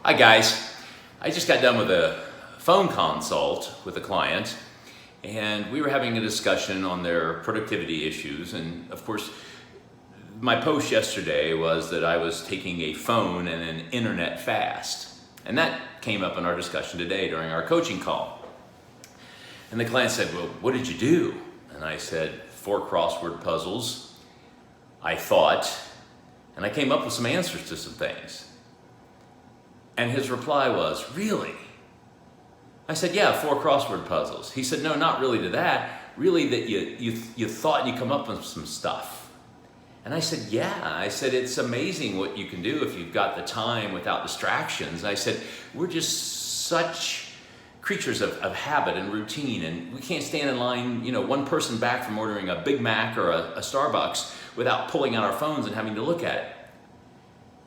Hi guys, I just got done with a phone consult with a client and we were having a discussion on their productivity issues, and of course my post yesterday was that I was taking a phone and an internet fast, and that came up in our discussion today during our coaching call. And the client said, well, what did you do? And I said, 4 crossword puzzles, I thought, and I came up with some answers to some things. And his reply was, really? I said, yeah, 4 crossword puzzles. He said, no, not really to that. Really that you thought you come up with some stuff. And I said, yeah. I said, it's amazing what you can do if you've got the time without distractions. I said, we're just such creatures of habit and routine, and we can't stand in line, one person back from ordering a Big Mac or a Starbucks without pulling out our phones and having to look at it.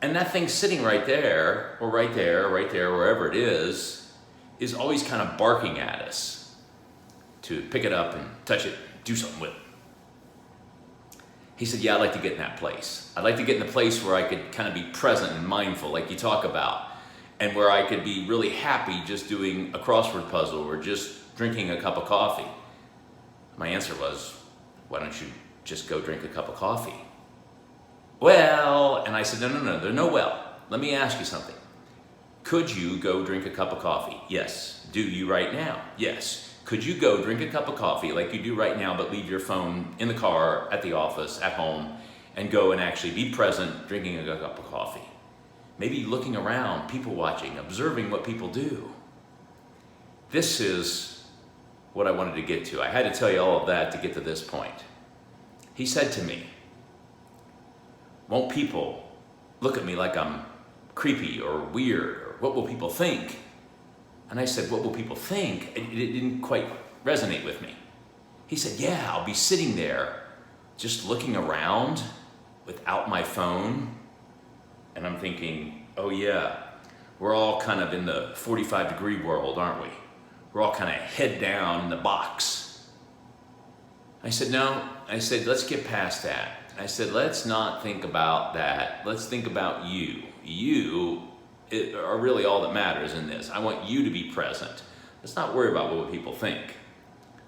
And that thing sitting right there, or right there, wherever it is always kind of barking at us to pick it up and touch it, do something with it. He said, yeah, I'd like to get in that place. I'd like to get in the place where I could kind of be present and mindful, like you talk about, and where I could be really happy just doing a crossword puzzle or just drinking a cup of coffee. My answer was, why don't you just go drink a cup of coffee? Well, and I said, no, there's no well. Let me ask you something. Could you go drink a cup of coffee? Yes. Do you right now? Yes. Could you go drink a cup of coffee like you do right now, but leave your phone in the car, at the office, at home, and go and actually be present drinking a cup of coffee? Maybe looking around, people watching, observing what people do. This is what I wanted to get to. I had to tell you all of that to get to this point. He said to me, won't people look at me like I'm creepy or weird, or what will people think? And I said, what will people think? It didn't quite resonate with me. He said, yeah, I'll be sitting there just looking around without my phone. And I'm thinking, oh yeah, we're all kind of in the 45-degree world, aren't we? We're all kind of head down in the box. I said, no. I said, let's get past that. I said, let's not think about that. Let's think about you. You are really all that matters in this. I want you to be present. Let's not worry about what people think.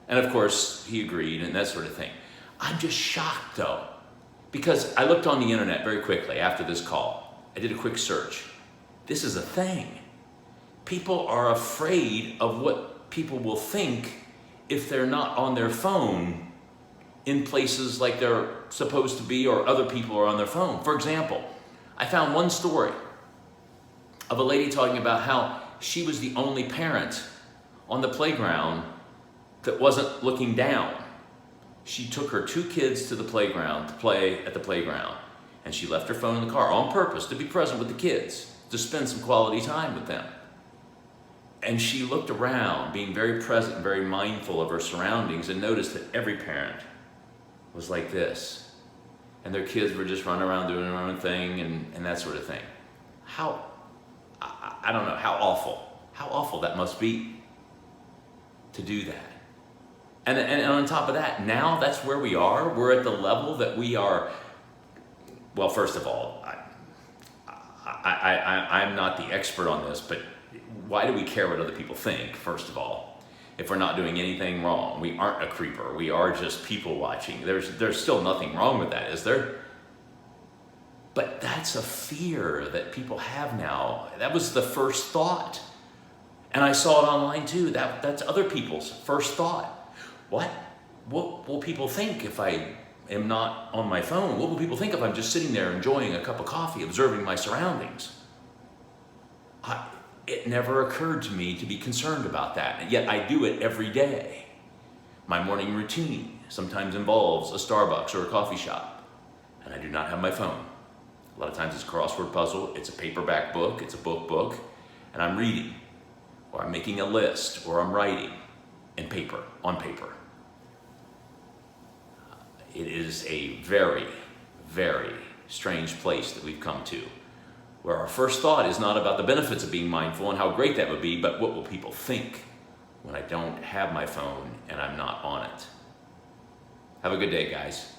And of course, he agreed and that sort of thing. I'm just shocked though, because I looked on the internet very quickly after this call. I did a quick search. This is a thing. People are afraid of what people will think if they're not on their phone in places like they're supposed to be, or other people are on their phone. For example, I found one story of a lady talking about how she was the only parent on the playground that wasn't looking down. She took her 2 kids to the playground to play at the playground, and she left her phone in the car on purpose to be present with the kids, to spend some quality time with them. And she looked around, being very present and very mindful of her surroundings, and noticed that every parent was like this. And their kids were just running around doing their own thing and that sort of thing. I don't know, how awful that must be to do that. And on top of that, now that's where we are. We're at the level that we are, well, first of all, I'm not the expert on this, but why do we care what other people think, first of all? If we're not doing anything wrong, we aren't a creeper, we are just people watching. There's still nothing wrong with that, is there? But that's a fear that people have now. That was the first thought. And I saw it online too. That's other people's first thought. What will people think if I am not on my phone? What will people think if I'm just sitting there enjoying a cup of coffee, observing my surroundings? It never occurred to me to be concerned about that, and yet I do it every day. My morning routine sometimes involves a Starbucks or a coffee shop, and I do not have my phone. A lot of times it's a crossword puzzle, it's a paperback book, it's a book, and I'm reading, or I'm making a list, or I'm writing on paper. It is a very, very strange place that we've come to, where our first thought is not about the benefits of being mindful and how great that would be, but what will people think when I don't have my phone and I'm not on it? Have a good day, guys.